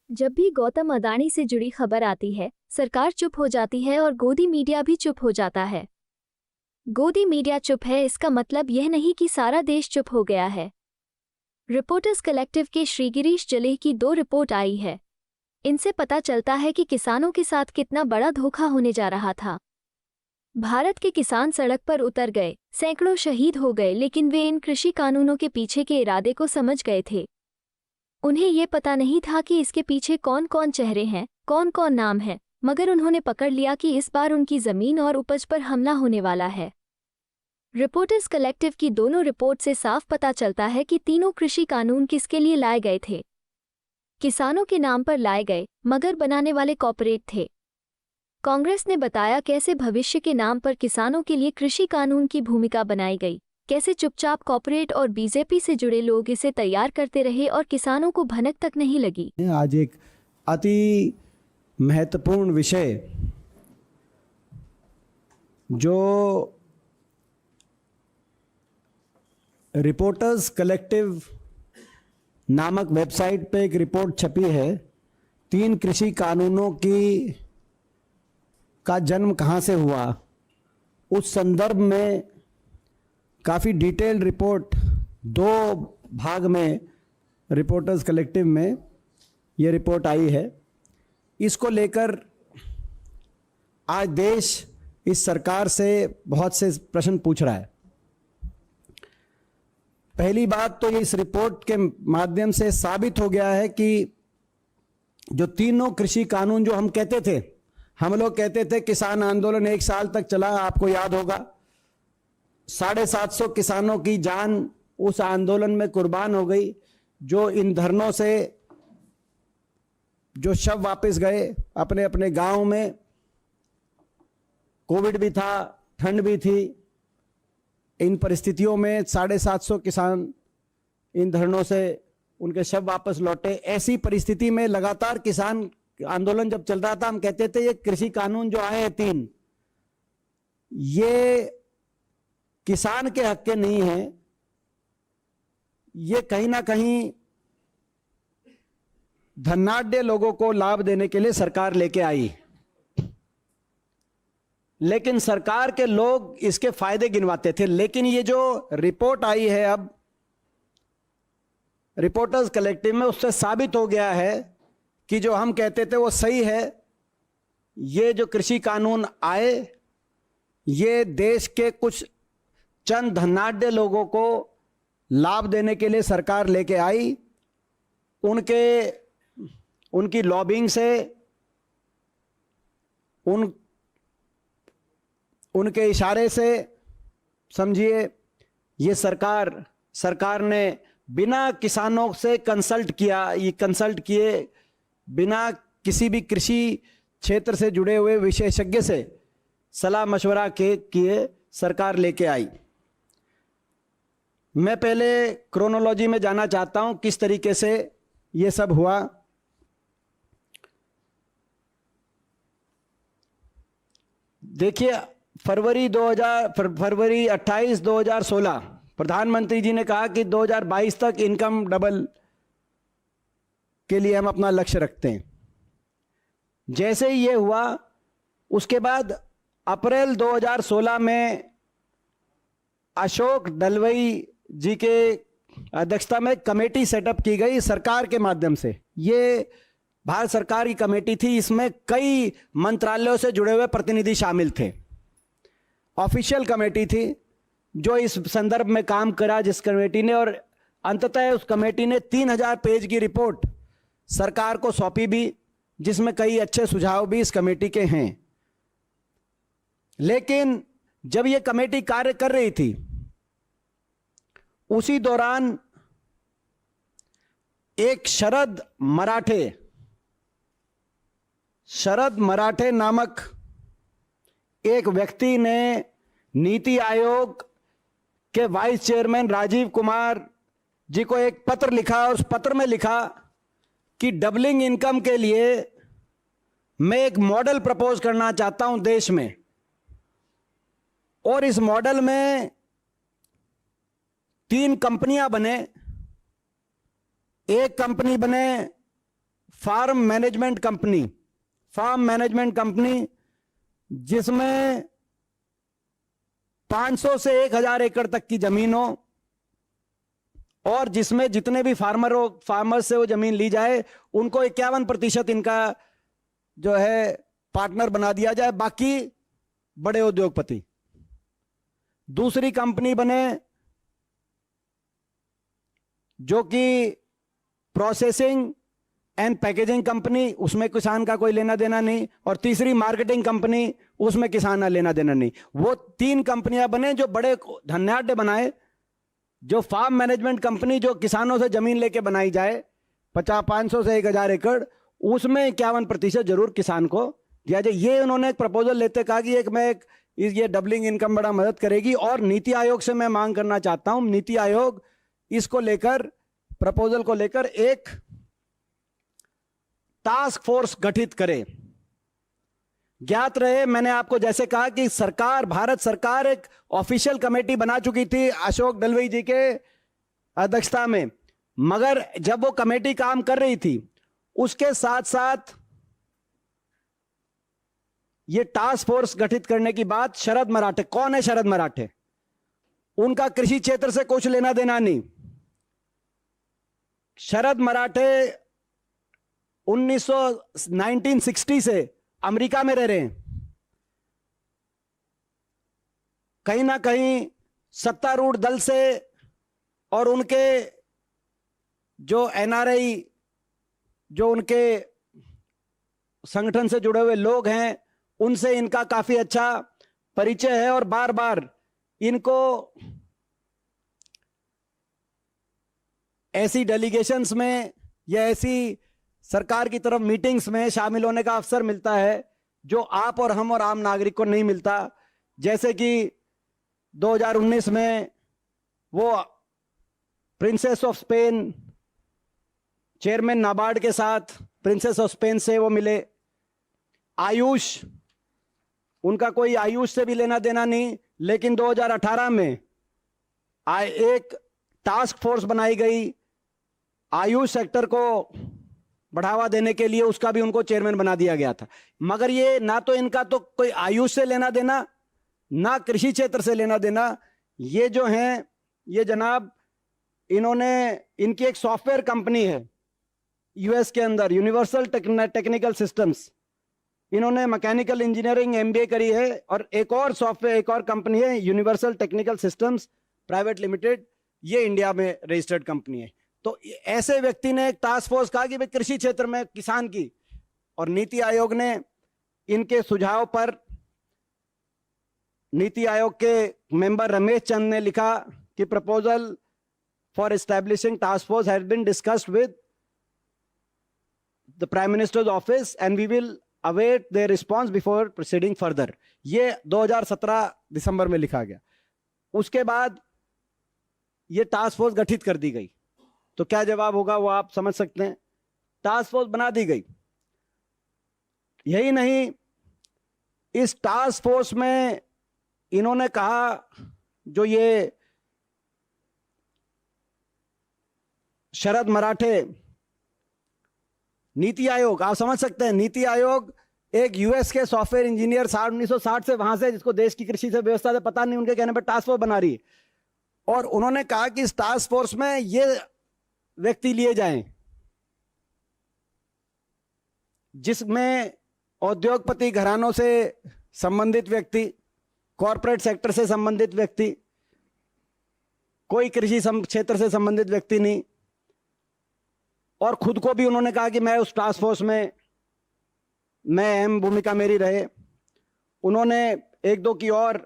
जब भी गौतम अदानी से जुड़ी खबर आती है, सरकार चुप हो जाती है और गोदी मीडिया भी चुप हो जाता है। गोदी मीडिया चुप है, इसका मतलब यह नहीं कि सारा देश चुप हो गया है। रिपोर्टर्स कलेक्टिव के श्रीगिरीश जलेह की 2 रिपोर्ट आई है। इनसे पता चलता है कि किसानों के साथ कितना बड़ा धोखा होने जा रहा था। भारत के किसान सड़क पर उतर गए, सैकड़ों शहीद हो गए, लेकिन वे इन कृषि कानूनों के पीछे के इरादे को समझ गए थे। उन्हें ये पता नहीं था कि इसके पीछे कौन कौन चेहरे हैं, कौन कौन नाम है, मगर उन्होंने पकड़ लिया कि इस बार उनकी जमीन और उपज पर हमला होने वाला है। रिपोर्टर्स कलेक्टिव की दोनों रिपोर्ट से साफ पता चलता है कि तीनों कृषि कानून किसके लिए लाए गए थे। किसानों के नाम पर लाए गए, मगर बनाने वाले कॉर्पोरेट थे। कांग्रेस ने बताया कैसे भविष्य के नाम पर किसानों के लिए कृषि कानून की भूमिका बनाई गई, कैसे चुपचाप कॉर्पोरेट और बीजेपी से जुड़े लोग इसे तैयार करते रहे और किसानों को भनक तक नहीं लगी। आज एक अति महत्वपूर्ण विषय जो रिपोर्टर्स कलेक्टिव नामक वेबसाइट पे एक रिपोर्ट छपी है, 3 कृषि कानूनों का जन्म कहाँ से हुआ, उस संदर्भ में काफ़ी डिटेल्ड रिपोर्ट 2 भाग में रिपोर्टर्स कलेक्टिव में ये रिपोर्ट आई है। इसको लेकर आज देश इस सरकार से बहुत से प्रश्न पूछ रहा है। पहली बात तो इस रिपोर्ट के माध्यम से साबित हो गया है कि जो तीनों कृषि कानून जो हम कहते थे, हम लोग कहते थे किसान आंदोलन 1 साल तक चला, आपको याद होगा 750 किसानों की जान उस आंदोलन में कुर्बान हो गई। जो इन धरनों से जो शव वापस गए अपने अपने गांव में, कोविड भी था, ठंड भी थी, इन परिस्थितियों में 750 किसान इन धरनों से उनके शव वापस लौटे। ऐसी परिस्थिति में लगातार किसान आंदोलन जब चल रहा था, हम कहते थे ये कृषि कानून जो आए हैं 3, ये किसान के हक के नहीं है, ये कहीं ना कहीं धनाढ्य लोगों को लाभ देने के लिए सरकार लेके आई। लेकिन सरकार के लोग इसके फायदे गिनवाते थे। लेकिन ये जो रिपोर्ट आई है अब रिपोर्टर्स कलेक्टिव में, उससे साबित हो गया है कि जो हम कहते थे वो सही है। ये जो कृषि कानून आए, ये देश के कुछ चंद धनाढ्य लोगों को लाभ देने के लिए सरकार लेके आई। उनकी लॉबिंग से, उनके इशारे से समझिए, ये सरकार ने बिना किसानों से कंसल्ट किए, बिना किसी भी कृषि क्षेत्र से जुड़े हुए विशेषज्ञ से सलाह मशवरा किए सरकार लेके आई। मैं पहले क्रोनोलॉजी में जाना चाहता हूं, किस तरीके से ये सब हुआ। देखिए, फरवरी 28, 2016 प्रधानमंत्री जी ने कहा कि 2022 तक इनकम डबल के लिए हम अपना लक्ष्य रखते हैं। जैसे ही ये हुआ, उसके बाद अप्रैल 2016 में अशोक डलवई जी के अध्यक्षता में कमेटी सेटअप की गई सरकार के माध्यम से। ये भारत सरकार की कमेटी थी, इसमें कई मंत्रालयों से जुड़े हुए प्रतिनिधि शामिल थे। ऑफिशियल कमेटी थी जो इस संदर्भ में काम करा, जिस कमेटी ने, और अंततः उस कमेटी ने 3000 पेज की रिपोर्ट सरकार को सौंपी भी, जिसमें कई अच्छे सुझाव भी इस कमेटी के हैं। लेकिन जब यह कमेटी कार्य कर रही थी, उसी दौरान एक शरद मराठे नामक एक व्यक्ति ने नीति आयोग के वाइस चेयरमैन राजीव कुमार जी को एक पत्र लिखा, और उस पत्र में लिखा कि डबलिंग इनकम के लिए मैं एक मॉडल प्रपोज करना चाहता हूं देश में, और इस मॉडल में 3 कंपनियां बने। एक कंपनी बने फार्म मैनेजमेंट कंपनी जिसमें 500 से 1000 एकड़ तक की जमीन हो और जिसमें जितने भी फार्मर से वो जमीन ली जाए उनको 51% इनका जो है पार्टनर बना दिया जाए, बाकी बड़े उद्योगपति। दूसरी कंपनी बने जो कि प्रोसेसिंग एंड पैकेजिंग कंपनी, उसमें किसान का कोई लेना देना नहीं। और तीसरी मार्केटिंग कंपनी, उसमें किसान का लेना देना नहीं। वो 3 कंपनियां बने जो बड़े धन्याढ्य बनाए। जो फार्म मैनेजमेंट कंपनी जो किसानों से जमीन लेके बनाई जाए 500 से 1000 एकड़, उसमें 51% जरूर किसान को दिया जाए। ये उन्होंने एक प्रपोजल लेते कहा कि ये डबलिंग इनकम बड़ा मदद करेगी। और नीति आयोग से मैं मांग करना चाहता हूं, नीति आयोग इसको लेकर, प्रपोजल को लेकर एक टास्क फोर्स गठित करे। ज्ञात रहे, मैंने आपको जैसे कहा कि भारत सरकार एक ऑफिशियल कमेटी बना चुकी थी अशोक डलवई जी के अध्यक्षता में, मगर जब वो कमेटी काम कर रही थी उसके साथ साथ ये टास्क फोर्स गठित करने की बात शरद मराठे, कौन है शरद मराठे? उनका कृषि क्षेत्र से कुछ लेना देना नहीं। शरद मराठे 1960 से अमेरिका में रह रहे हैं। कहीं ना कहीं सत्तारूढ़ दल से और उनके जो एनआरआई, जो उनके संगठन से जुड़े हुए लोग हैं, उनसे इनका काफी अच्छा परिचय है। और बार बार इनको ऐसी डेलीगेशंस में या ऐसी सरकार की तरफ मीटिंग्स में शामिल होने का अवसर मिलता है जो आप और हम और आम नागरिक को नहीं मिलता। जैसे कि 2019 में वो princess of Spain, chairman NABARD के साथ प्रिंसेस ऑफ स्पेन से वो मिले। आयुष, उनका कोई आयुष से भी लेना देना नहीं, लेकिन 2018 में एक टास्क फोर्स बनाई गई आयुष सेक्टर को बढ़ावा देने के लिए, उसका भी उनको चेयरमैन बना दिया गया था। मगर ये ना तो इनका तो कोई आयुष से लेना देना, ना कृषि क्षेत्र से लेना देना। ये जो हैं, ये जनाब, इन्होंने, इनकी एक सॉफ्टवेयर कंपनी है यूएस के अंदर, यूनिवर्सल टेक्निकल सिस्टम्स। इन्होंने मैकेनिकल इंजीनियरिंग एमबीए करी है। और एक और सॉफ्टवेयर, एक और कंपनी है universal technical systems private limited, ये इंडिया में रजिस्टर्ड कंपनी है। तो ऐसे व्यक्ति ने एक टास्क फोर्स कहा कि भाई कृषि क्षेत्र में किसान की, और नीति आयोग ने इनके सुझाव पर, नीति आयोग के मेंबर रमेश चंद ने लिखा कि proposal for establishing task force has been discussed with the prime minister's office and we will await their response before proceeding further. ये 2017 दिसंबर में लिखा गया। उसके बाद ये टास्क फोर्स गठित कर दी गई। तो क्या जवाब होगा वो आप समझ सकते हैं। टास्क फोर्स बना दी गई। यही नहीं, इस टास्क फोर्स में इन्होंने कहा, जो ये शरद मराठे, नीति आयोग, आप समझ सकते हैं, नीति आयोग एक यूएस के सॉफ्टवेयर इंजीनियर 1960 से वहां से, जिसको देश की कृषि से व्यवस्था से पता नहीं, उनके कहने पर टास्क फोर्स बना रही है। और उन्होंने कहा कि इस टास्क फोर्स में ये व्यक्ति लिए जाएं जिसमें औद्योगपति घरानों से संबंधित व्यक्ति, कॉरपोरेट सेक्टर से संबंधित व्यक्ति, कोई कृषि क्षेत्र से संबंधित व्यक्ति नहीं। और खुद को भी उन्होंने कहा कि मैं उस टास्क फोर्स में, मैं अहम भूमिका मेरी रहे। उन्होंने 1-2 की और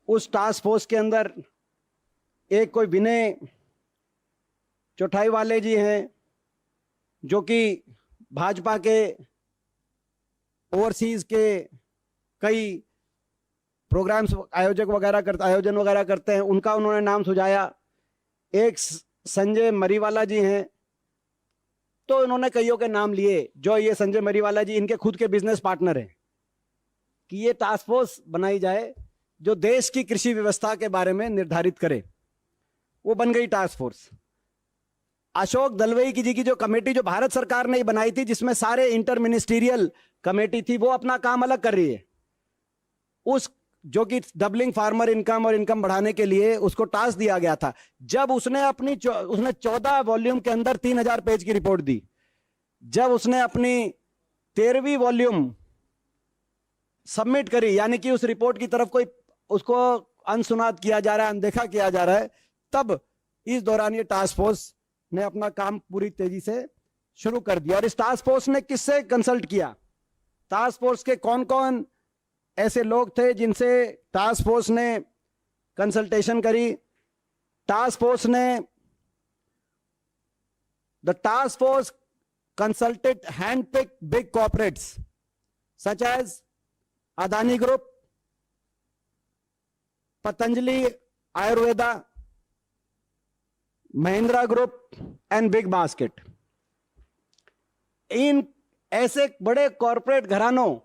उस टास्क फोर्स के अंदर एक कोई विनय चौटाई वाले जी हैं, जो कि भाजपा के ओवरसीज के कई प्रोग्राम्स आयोजन वगैरह करते हैं, उनका उन्होंने नाम सुझाया। एक संजय मरीवाला जी हैं, तो इन्होंने कईयों के नाम लिए। जो ये संजय मरीवाला जी इनके खुद के बिजनेस पार्टनर हैं, कि ये टास्क फोर्स बनाई जाए जो देश की कृषि व्यवस्था के बारे में निर्धारित करे। वो बन गई टास्क फोर्स। अशोक दलवई जी की जो कमेटी जो भारत सरकार ने बनाई थी, जिसमें सारे इंटर मिनिस्टीरियल कमेटी थी, वो अपना काम अलग कर रही है। उस जो कि डबलिंग फार्मर इनकम और इनकम बढ़ाने के लिए उसको टास्क दिया गया था। जब उसने उसने 14 वॉल्यूम के अंदर 3000 पेज की रिपोर्ट दी, जब उसने अपनी 13वीं वॉल्यूम सबमिट करी, यानी कि उस रिपोर्ट की तरफ कोई उसको अनसुनात किया जा रहा है, अनदेखा किया जा रहा है, तब इस दौरान ये टास्क फोर्स ने अपना काम पूरी तेजी से शुरू कर दिया। और इस टास्क फोर्स ने किससे कंसल्ट किया? टास्क फोर्स के कौन कौन ऐसे लोग थे जिनसे टास्क फोर्स ने कंसल्टेशन करी? टास्क फोर्स ने the task force consulted handpick big corporates such as Adani group, Patanjali Ayurveda, Mahindra group and big basket. इन ऐसे बड़े कॉरपोरेट घरानों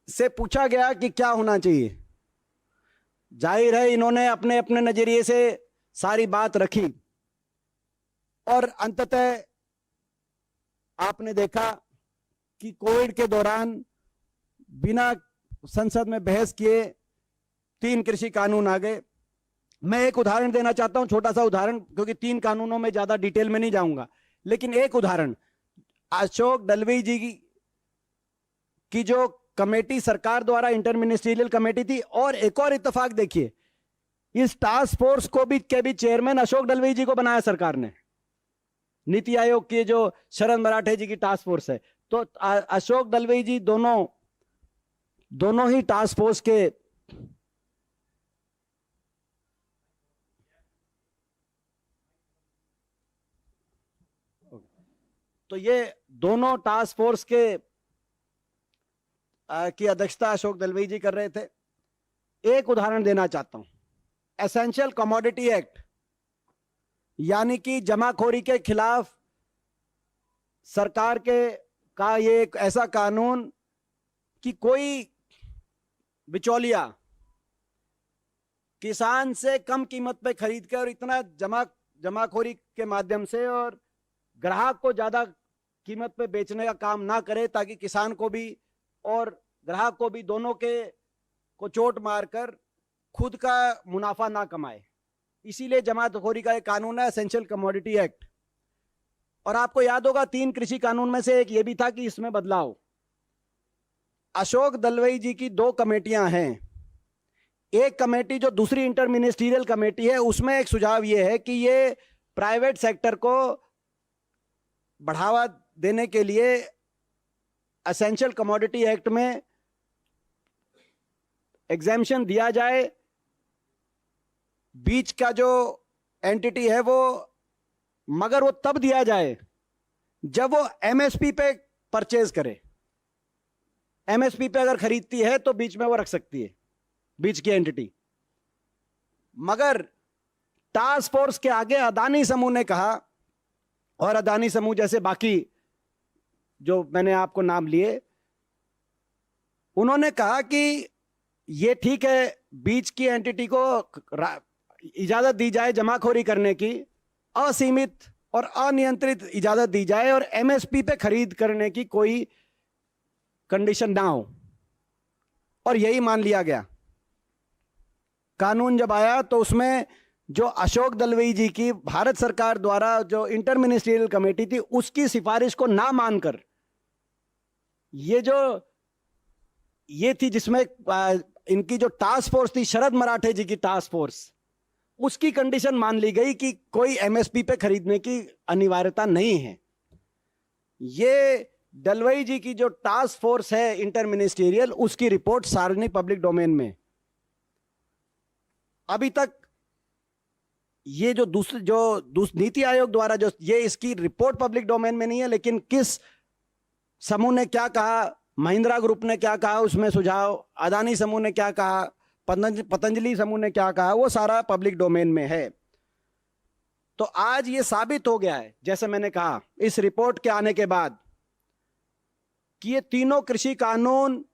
से पूछा गया कि क्या होना चाहिए। जाहिर है इन्होंने अपने अपने नजरिए से सारी बात रखी और अंततः आपने देखा कि कोविड के दौरान बिना संसद में बहस किए 3 कृषि कानून आ गए। मैं एक उदाहरण देना चाहता हूं, छोटा सा उदाहरण, क्योंकि 3 कानूनों में ज्यादा डिटेल में नहीं जाऊंगा, लेकिन एक उदाहरण, अशोक दलवई जी की जो कमेटी सरकार द्वारा इंटर मिनिस्ट्रियल कमेटी थी, और एक और इत्तेफाक देखिए, इस टास्क फोर्स को भी के भी चेयरमैन अशोक दलवई जी को बनाया सरकार ने। नीति आयोग की जो शरद मराठे जी की टास्क फोर्स है, तो अशोक दलवई जी दोनों ही टास्क फोर्स के तो ये दोनों टास्क फोर्स के की अध्यक्षता अशोक दलवई जी कर रहे थे। एक उदाहरण देना चाहता हूं, एसेंशियल कमोडिटी एक्ट, यानी कि जमाखोरी के खिलाफ सरकार के का ये एक ऐसा कानून कि कोई बिचौलिया किसान से कम कीमत पे खरीद के और इतना जमाखोरी के माध्यम से और ग्राहक को ज्यादा कीमत पे बेचने का काम ना करे, ताकि किसान को भी और ग्राहक को भी दोनों को चोट मारकर खुद का मुनाफा ना कमाए। इसीलिए जमाखोरी का एक कानून है एसेंशियल कमोडिटी एक्ट। और आपको याद होगा 3 कृषि कानून में से एक ये भी था कि इसमें बदलाव। अशोक दलवई जी की 2 कमेटियां हैं। एक कमेटी जो दूसरी इंटर मिनिस्ट्रियल कमेटी है, उसमें एक सुझाव ये है कि ये प्राइवेट सेक्टर को बढ़ावा देने के लिए एसेंशियल कमोडिटी एक्ट में एग्जेम्पशन दिया जाए। बीच का जो एंटिटी है वो, मगर वो तब दिया जाए जब वो एमएसपी पे परचेज करे। एमएसपी पे अगर खरीदती है तो बीच में वो रख सकती है, बीच की एंटिटी। मगर टास्क फोर्स के आगे अदानी समूह ने कहा, और अदानी समूह जैसे बाकी जो मैंने आपको नाम लिए, उन्होंने कहा कि ये ठीक है, बीच की एंटिटी को इजाजत दी जाए जमाखोरी करने की, असीमित और अनियंत्रित इजाजत दी जाए, और एमएसपी पे खरीद करने की कोई कंडीशन ना हो। और यही मान लिया गया। कानून जब आया तो उसमें जो अशोक दलवई जी की भारत सरकार द्वारा जो इंटर मिनिस्ट्रियल कमेटी थी, उसकी सिफारिश को ना मानकर ये थी जिसमें इनकी जो टास्क फोर्स थी, शरद मराठे जी की टास्क फोर्स, उसकी कंडीशन मान ली गई कि कोई एमएसपी पे खरीदने की अनिवार्यता नहीं है। ये दलवई जी की जो टास्क फोर्स है इंटर मिनिस्ट्रियल, उसकी रिपोर्ट सार्वजनिक पब्लिक डोमेन में। अभी तक ये जो नीति आयोग द्वारा जो ये इसकी रिपोर्ट पब्लिक डोमेन में नहीं है, लेकिन किस समूह ने क्या कहा, महिंद्रा ग्रुप ने क्या कहा उसमें सुझाव, अदानी समूह ने क्या कहा, पतंजलि समूह ने क्या कहा, वो सारा पब्लिक डोमेन में है। तो आज ये साबित हो गया है, जैसे मैंने कहा, इस रिपोर्ट के आने के बाद, कि ये तीनों कृषि कानून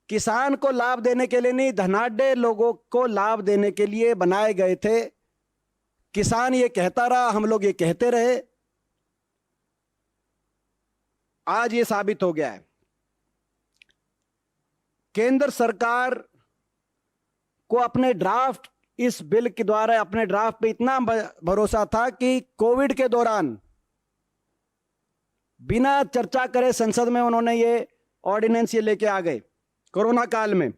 किसान को लाभ देने के लिए नहीं, धनाढ्य लोगों को लाभ देने के लिए बनाए गए थे। किसान ये कहता रहा, हम लोग ये कहते रहे, आज ये साबित हो गया है। केंद्र सरकार को अपने ड्राफ्ट, इस बिल के द्वारा अपने ड्राफ्ट पे इतना भरोसा था कि कोविड के दौरान बिना चर्चा करे संसद में उन्होंने ये ऑर्डिनेंस ये लेके आ गए कोरोना काल में,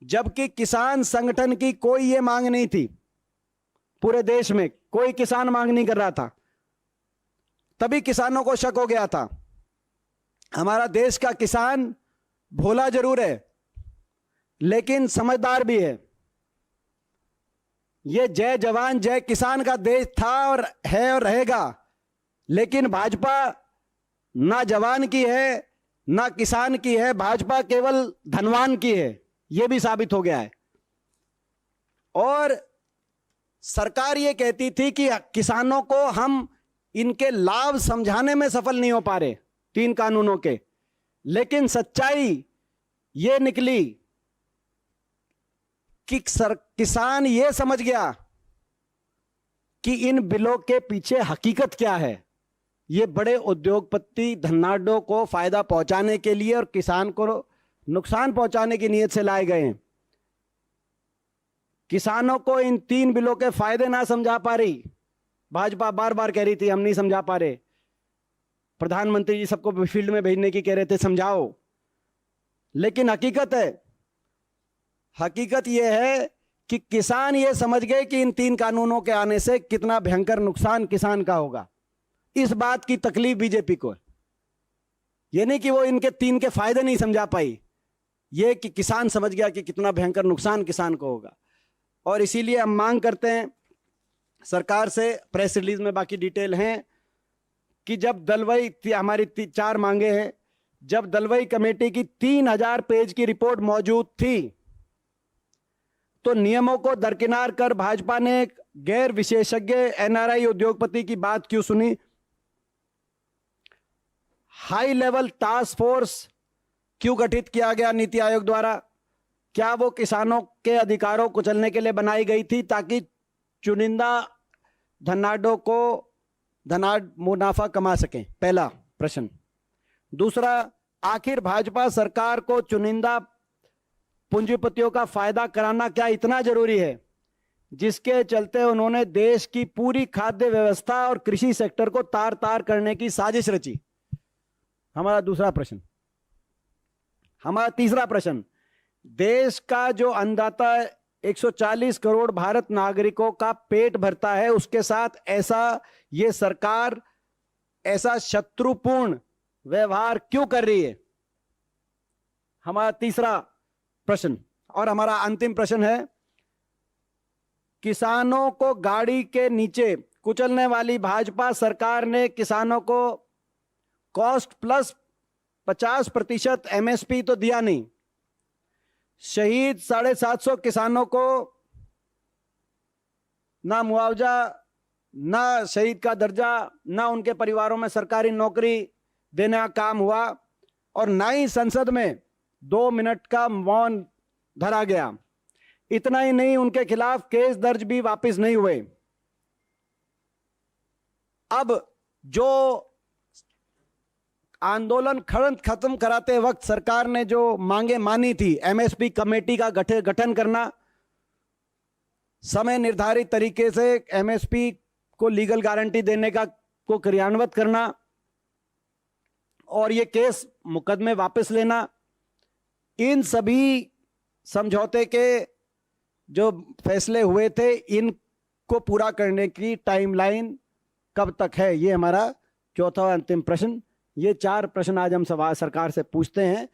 जबकि किसान संगठन की कोई ये मांग नहीं थी, पूरे देश में कोई किसान मांग नहीं कर रहा था। तभी किसानों को शक हो गया था। हमारा देश का किसान भोला जरूर है लेकिन समझदार भी है। ये जय जवान जय किसान का देश था और है और रहेगा, लेकिन भाजपा ना जवान की है ना किसान की है, भाजपा केवल धनवान की है, यह भी साबित हो गया है। और सरकार ये कहती थी कि किसानों को हम इनके लाभ समझाने में सफल नहीं हो पा रहे 3 कानूनों के, लेकिन सच्चाई ये निकली कि किसान ये समझ गया कि इन बिलों के पीछे हकीकत क्या है। ये बड़े उद्योगपति धनाढ्यों को फायदा पहुंचाने के लिए और किसान को नुकसान पहुंचाने की नीयत से लाए गए हैं। किसानों को इन 3 बिलों के फायदे ना समझा पा रही भाजपा, बार बार कह रही थी हम नहीं समझा पा रहे। प्रधानमंत्री जी सबको फील्ड में भेजने की कह रहे थे समझाओ, लेकिन हकीकत यह है कि किसान ये समझ गए कि इन 3 कानूनों के आने से कितना भयंकर नुकसान किसान का होगा। इस बात की तकलीफ बीजेपी को है। यह नहीं कि वो इनके 3 के फायदे नहीं समझा पाई, यह कि किसान समझ गया कि कितना भयंकर नुकसान किसान को होगा। और इसीलिए हम मांग करते हैं सरकार से, प्रेस रिलीज में बाकी डिटेल हैं, कि जब दलवई, हमारी 4 मांगे हैं, जब दलवई कमेटी की 3000 पेज की रिपोर्ट मौजूद थी तो नियमों को दरकिनार कर भाजपा ने एक गैर विशेषज्ञ एनआरआई उद्योगपति की बात क्यों सुनी? हाई लेवल टास्क फोर्स क्यों गठित किया गया नीति आयोग द्वारा? क्या वो किसानों के अधिकारों को कुचलने के लिए बनाई गई थी ताकि चुनिंदा धनाढ्यों को मुनाफा कमा सकें? पहला प्रश्न। दूसरा, आखिर भाजपा सरकार को चुनिंदा पूंजीपतियों का फायदा कराना क्या इतना जरूरी है जिसके चलते उन्होंने देश की पूरी खाद्य व्यवस्था और कृषि सेक्टर को तार तार करने की साजिश रची? हमारा दूसरा प्रश्न। हमारा तीसरा प्रश्न, देश का जो अन्नदाता 140 करोड़ भारत नागरिकों का पेट भरता है, उसके साथ ये सरकार ऐसा शत्रुपूर्ण व्यवहार क्यों कर रही है? हमारा तीसरा प्रश्न। और हमारा अंतिम प्रश्न है, किसानों को गाड़ी के नीचे कुचलने वाली भाजपा सरकार ने किसानों को कॉस्ट प्लस 50% एमएसपी तो दिया नहीं। शहीद 750 किसानों को ना मुआवजा, ना शहीद का दर्जा, ना उनके परिवारों में सरकारी नौकरी देने का काम हुआ, और ना ही संसद में 2 मिनट का मौन धरा गया। इतना ही नहीं, उनके खिलाफ केस दर्ज भी वापस नहीं हुए। अब जो आंदोलन खत्म कराते वक्त सरकार ने जो मांगे मानी थी, एमएसपी कमेटी का गठन करना, समय निर्धारित तरीके से एमएसपी को लीगल गारंटी देने को क्रियान्वित करना, और ये केस मुकदमे वापस लेना, इन सभी समझौते के जो फैसले हुए थे इनको पूरा करने की टाइमलाइन कब तक है? ये हमारा चौथा अंतिम प्रश्न। ये 4 प्रश्न आज हम सरकार से पूछते हैं।